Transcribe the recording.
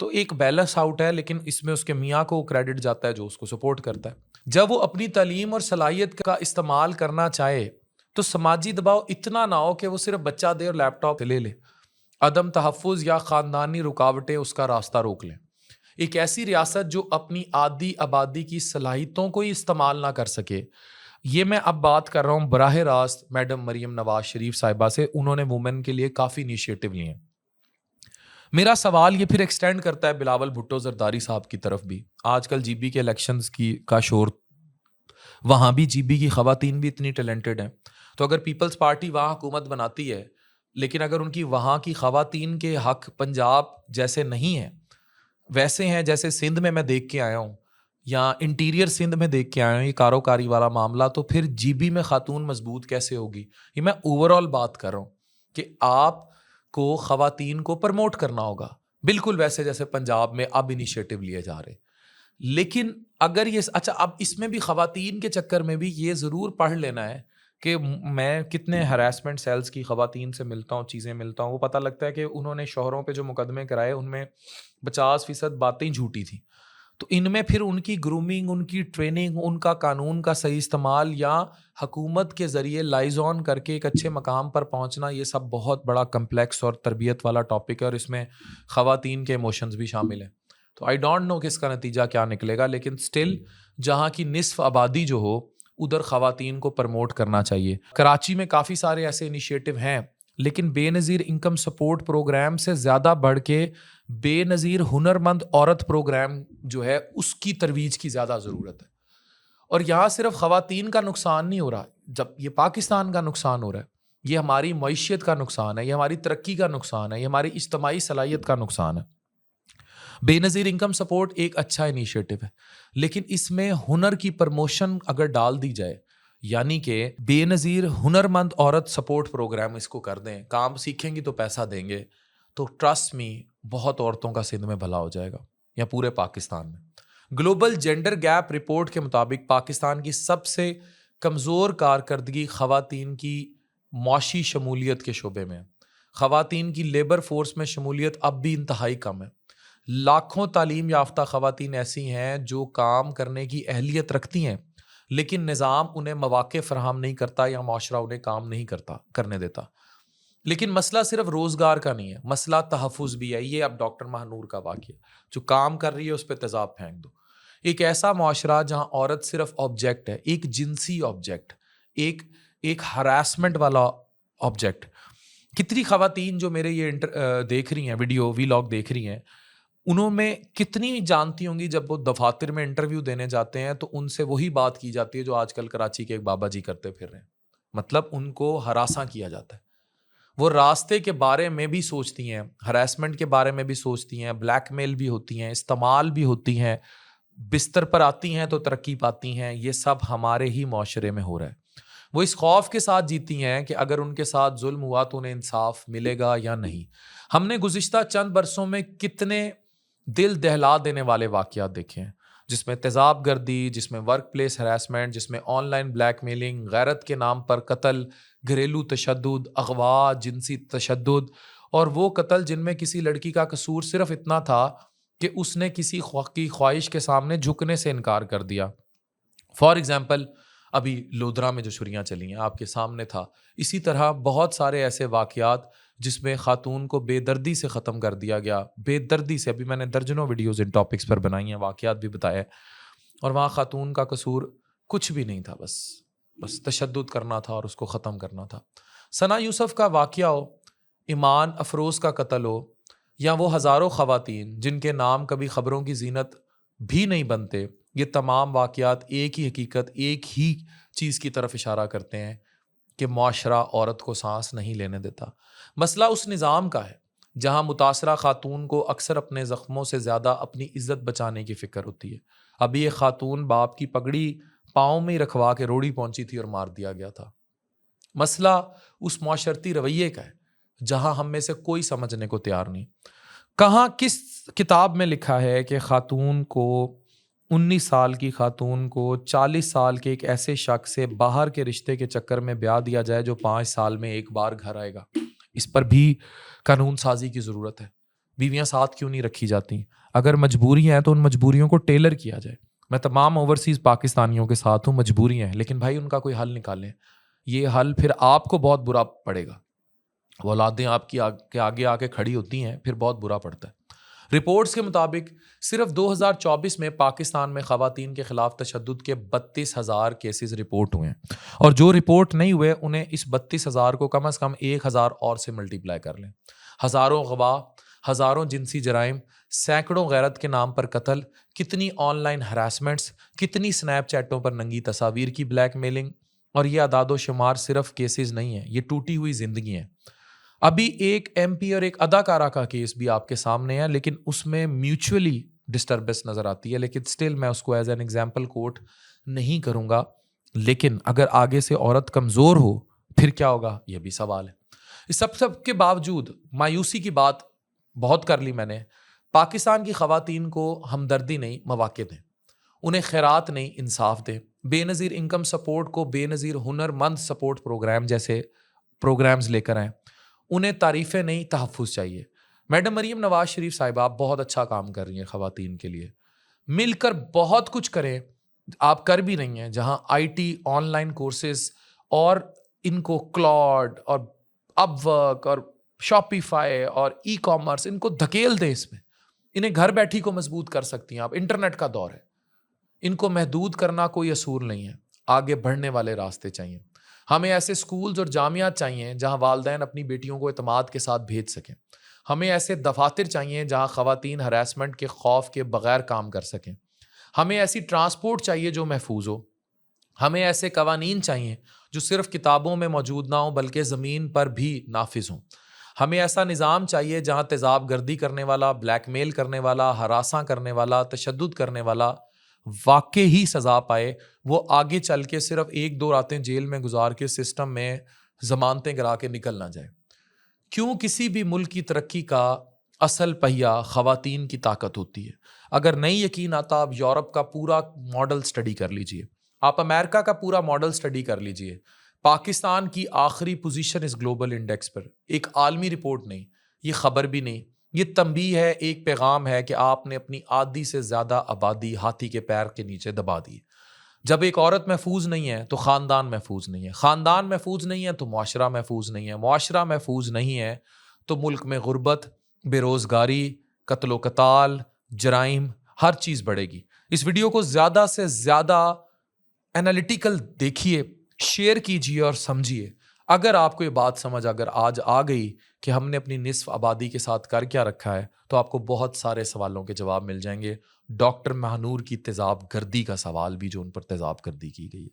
تو ایک balance out ہے، لیکن اس میں اس کے میاں کو کریڈٹ جاتا ہے جو اس کو سپورٹ کرتا ہے. جب وہ اپنی تعلیم اور صلاحیت کا استعمال کرنا چاہے تو سماجی دباؤ اتنا نہ ہو کہ وہ صرف بچہ دے اور لیپ ٹاپ لے لے. عدم تحفظ یا خاندانی رکاوٹیں اس کا راستہ روک لیں. ایک ایسی ریاست جو اپنی آدھی آبادی کی صلاحیتوں کو ہی استعمال نہ کر سکے. یہ میں اب بات کر رہا ہوں براہ راست میڈم مریم نواز شریف صاحبہ سے. انہوں نے وومن کے لیے کافی انیشیٹو لیے ہیں. میرا سوال یہ پھر ایکسٹینڈ کرتا ہے بلاول بھٹو زرداری صاحب کی طرف بھی. آج کل جی بی کے الیکشنز کا شور، وہاں بھی جی بی کی خواتین بھی اتنی ٹیلنٹڈ ہیں. تو اگر پیپلز پارٹی وہاں حکومت بناتی ہے، لیکن اگر ان کی وہاں کی خواتین کے حق پنجاب جیسے نہیں ہیں، ویسے ہیں جیسے سندھ میں دیکھ کے آیا ہوں یا انٹیریئر سندھ میں دیکھ کے آیا ہوں، یہ کاروکاری والا معاملہ، تو پھر جی بی میں خاتون مضبوط کیسے ہوگی؟ یہ میں اوور آل بات کر رہا ہوں کہ آپ کو خواتین کو پرموٹ کرنا ہوگا، بالکل ویسے جیسے پنجاب میں اب انیشیٹو لیے جا رہے. لیکن اگر یہ اچھا، اب اس میں بھی خواتین کے چکر میں بھی یہ ضرور پڑھ لینا ہے کہ میں کتنے ہراسمنٹ سیلز کی خواتین سے ملتا ہوں، چیزیں ملتا ہوں، وہ پتہ لگتا ہے کہ انہوں نے شوہروں پہ جو مقدمے کرائے ان میں 50% باتیں جھوٹی تھیں. تو ان میں پھر ان کی گرومنگ، ان کی ٹریننگ، ان کا قانون کا صحیح استعمال یا حکومت کے ذریعے لائزون کر کے ایک اچھے مقام پر پہنچنا، یہ سب بہت بڑا کمپلیکس اور تربیت والا ٹاپک ہے، اور اس میں خواتین کے ایموشنز بھی شامل ہیں. تو آئی ڈونٹ نو کہ اس کا نتیجہ کیا نکلے گا، لیکن سٹل جہاں کی نصف آبادی جو ہو ادھر خواتین کو پرموٹ کرنا چاہیے. کراچی میں کافی سارے ایسے انیشیٹو ہیں، لیکن بے نظیر انکم سپورٹ پروگرام سے زیادہ بڑھ کے بے نظیر ہنرمند عورت پروگرام جو ہے اس کی ترویج کی زیادہ ضرورت ہے. اور یہاں صرف خواتین کا نقصان نہیں ہو رہا، جب یہ پاکستان کا نقصان ہو رہا ہے، یہ ہماری معیشت کا نقصان ہے، یہ ہماری ترقی کا نقصان ہے، یہ ہماری اجتماعی صلاحیت کا نقصان ہے. بے نظیر انکم سپورٹ ایک اچھا انیشیٹو ہے، لیکن اس میں ہنر کی پرموشن اگر ڈال دی جائے، یعنی کہ بے نظیر ہنرمند عورت سپورٹ پروگرام اس کو کر دیں، کام سیکھیں گی تو پیسہ دیں گے، تو ٹرسٹ می بہت عورتوں کا سندھ میں بھلا ہو جائے گا یا پورے پاکستان میں. گلوبل جینڈر گیپ رپورٹ کے مطابق پاکستان کی سب سے کمزور کارکردگی خواتین کی معاشی شمولیت کے شعبے میں ہے. خواتین کی لیبر فورس میں شمولیت اب بھی انتہائی کم ہے. لاکھوں تعلیم یافتہ خواتین ایسی ہیں جو کام کرنے کی اہلیت رکھتی ہیں، لیکن نظام انہیں مواقع فراہم نہیں کرتا یا معاشرہ انہیں کام نہیں کرنے دیتا. لیکن مسئلہ صرف روزگار کا نہیں ہے، مسئلہ تحفظ بھی ہے. یہ اب ڈاکٹر مہنور کا واقعہ، جو کام کر رہی ہے اس پہ تیزاب پھینک دو. ایک ایسا معاشرہ جہاں عورت صرف آبجیکٹ ہے، ایک جنسی آبجیکٹ، ایک ہراسمنٹ والا آبجیکٹ. کتنی خواتین جو میرے یہ دیکھ رہی ہیں، ویڈیو ویلاگ دیکھ رہی ہیں، انہوں میں کتنی جانتی ہوں گی جب وہ دفاتر میں انٹرویو دینے جاتے ہیں تو ان سے وہی بات کی جاتی ہے جو آج کل کراچی کے ایک بابا جی کرتے پھر رہے ہیں. مطلب ان کو ہراساں کیا جاتا ہے. وہ راستے کے بارے میں بھی سوچتی ہیں، ہراسمنٹ کے بارے میں بھی سوچتی ہیں، بلیک میل بھی ہوتی ہیں، استعمال بھی ہوتی ہیں، بستر پر آتی ہیں تو ترقی پاتی ہیں. یہ سب ہمارے ہی معاشرے میں ہو رہا ہے. وہ اس خوف کے ساتھ جیتی ہیں کہ اگر ان کے ساتھ ظلم ہوا تو انہیں انصاف ملے گا یا نہیں. ہم نے گزشتہ چند برسوں میں کتنے دل دہلا دینے والے واقعات دیکھے ہیں، جس میں تیزاب گردی، جس میں ورک پلیس ہراسمنٹ، جس میں آن لائن بلیک میلنگ، غیرت کے نام پر قتل، گھریلو تشدد، اغوا، جنسی تشدد، اور وہ قتل جن میں کسی لڑکی کا قصور صرف اتنا تھا کہ اس نے کسی کی خواہش کے سامنے جھکنے سے انکار کر دیا. فار ایگزامپل ابھی لودھرا میں جو چھریاں چلی ہیں آپ کے سامنے تھا. اسی طرح بہت سارے ایسے واقعات جس میں خاتون کو بے دردی سے ختم کر دیا گیا، بے دردی سے. ابھی میں نے درجنوں ویڈیوز ان ٹاپکس پر بنائی ہیں، واقعات بھی بتائے، اور وہاں خاتون کا قصور کچھ بھی نہیں تھا، بس تشدد کرنا تھا اور اس کو ختم کرنا تھا. ثنا یوسف کا واقعہ ہو، ایمان افروز کا قتل ہو، یا وہ ہزاروں خواتین جن کے نام کبھی خبروں کی زینت بھی نہیں بنتے، یہ تمام واقعات ایک ہی حقیقت، ایک ہی چیز کی طرف اشارہ کرتے ہیں کہ معاشرہ عورت کو سانس نہیں لینے دیتا. مسئلہ اس نظام کا ہے جہاں متاثرہ خاتون کو اکثر اپنے زخموں سے زیادہ اپنی عزت بچانے کی فکر ہوتی ہے. ابھی یہ خاتون باپ کی پگڑی پاؤں میں ہی رکھوا کے روڑی پہنچی تھی اور مار دیا گیا تھا. مسئلہ اس معاشرتی رویے کا ہے جہاں ہم میں سے کوئی سمجھنے کو تیار نہیں. کہاں کس کتاب میں لکھا ہے کہ خاتون کو 19 سال کی خاتون کو 40 سال کے ایک ایسے شخص سے باہر کے رشتے کے چکر میں بیاہ دیا جائے جو 5 سال میں ایک بار گھر آئے گا؟ اس پر بھی قانون سازی کی ضرورت ہے. بیویاں ساتھ کیوں نہیں رکھی جاتی؟ اگر مجبوریاں ہیں تو ان مجبوریوں کو ٹیلر کیا جائے. میں تمام اوورسیز پاکستانیوں کے ساتھ ہوں، مجبوریاں ہیں لیکن بھائی ان کا کوئی حل نکالیں. یہ حل پھر آپ کو بہت برا پڑے گا. وہ اولادیں آپ کی آگے آ کے کھڑی ہوتی ہیں، پھر بہت برا پڑتا ہے. رپورٹس کے مطابق صرف 2024 میں پاکستان میں خواتین کے خلاف تشدد کے 32,000 کیسز رپورٹ ہوئے ہیں، اور جو رپورٹ نہیں ہوئے انہیں اس 32,000 کو کم از کم 1,000 اور سے ملٹیپلائی کر لیں. ہزاروں گواہ، ہزاروں جنسی جرائم، سینکڑوں غیرت کے نام پر قتل، کتنی آن لائن ہراسمنٹس، کتنی سنیپ چیٹوں پر ننگی تصاویر کی بلیک میلنگ. اور یہ اعداد و شمار صرف کیسز نہیں ہیں، یہ ٹوٹی ہوئی زندگی ہیں. ابھی ایک ایم پی اور ایک اداکارہ کا کیس بھی آپ کے سامنے ہے، لیکن اس میں میوچولی ڈسٹربنس نظر آتی ہے، لیکن سٹل میں اس کو ایز این ایگزامپل کوٹ نہیں کروں گا. لیکن اگر آگے سے عورت کمزور ہو پھر کیا ہوگا، یہ بھی سوال ہے. اس سب کے باوجود مایوسی کی بات بہت کر لی میں نے. پاکستان کی خواتین کو ہمدردی نہیں، مواقع دیں. انہیں خیرات نہیں، انصاف دیں. بے نظیر انکم سپورٹ کو بے نظیر ہنر مند سپورٹ پروگرام جیسے پروگرامز لے کر آئیں. انہیں تعریفیں نہیں، تحفظ چاہیے. میڈم مریم نواز شریف صاحبہ آپ بہت اچھا کام کر رہی ہیں خواتین کے لیے، مل کر بہت کچھ کریں. آپ کر بھی رہی ہیں، جہاں I T, on line courses, اور ان کو کلاڈ اور اپ ورک اور شاپیفائی اور ای کامرس، ان کو دھکیل دیں. اس میں انہیں گھر بیٹھی کو مضبوط کر سکتی ہیں آپ. انٹرنیٹ کا دور ہے، ان کو محدود کرنا کوئی اصول نہیں ہے. آگے بڑھنے والے راستے چاہیے. ہمیں ایسے سکولز اور جامعات چاہیے جہاں والدین اپنی بیٹیوں کو اعتماد کے ساتھ بھیج سکیں. ہمیں ایسے دفاتر چاہیے جہاں خواتین ہراسمنٹ کے خوف کے بغیر کام کر سکیں. ہمیں ایسی ٹرانسپورٹ چاہیے جو محفوظ ہو. ہمیں ایسے قوانین چاہیے جو صرف کتابوں میں موجود نہ ہوں بلکہ زمین پر بھی نافذ ہوں. ہمیں ایسا نظام چاہیے جہاں تیزاب گردی کرنے والا، بلیک میل کرنے والا، ہراساں کرنے والا، تشدد کرنے والا واقعی ہی سزا پائے. وہ آگے چل کے صرف 1-2 راتیں جیل میں گزار کے سسٹم میں ضمانتیں کرا کے نکل نہ جائے. کیوں کسی بھی ملک کی ترقی کا اصل پہیہ خواتین کی طاقت ہوتی ہے. اگر نہیں یقین آتا آپ یورپ کا پورا ماڈل سٹڈی کر لیجئے، آپ امریکہ کا پورا ماڈل سٹڈی کر لیجئے. پاکستان کی آخری پوزیشن اس گلوبل انڈیکس پر ایک عالمی رپورٹ نہیں، یہ خبر بھی نہیں، یہ تنبیہ ہے، ایک پیغام ہے کہ آپ نے اپنی آدھی سے زیادہ آبادی ہاتھی کے پیر کے نیچے دبا دی. جب ایک عورت محفوظ نہیں ہے تو خاندان محفوظ نہیں ہے، خاندان محفوظ نہیں ہے تو معاشرہ محفوظ نہیں ہے، معاشرہ محفوظ نہیں ہے تو ملک میں غربت، بے روزگاری، قتل و قتال، جرائم، ہر چیز بڑھے گی. اس ویڈیو کو زیادہ سے زیادہ انالیٹیکل دیکھیے، شیئر کیجیے اور سمجھیے. اگر آپ کو یہ بات سمجھ اگر آج آ گئی کہ ہم نے اپنی نصف آبادی کے ساتھ کر کیا رکھا ہے، تو آپ کو بہت سارے سوالوں کے جواب مل جائیں گے. ڈاکٹر مہنور کی تیزاب گردی کا سوال بھی جو ان پر تیزاب گردی کی گئی ہے.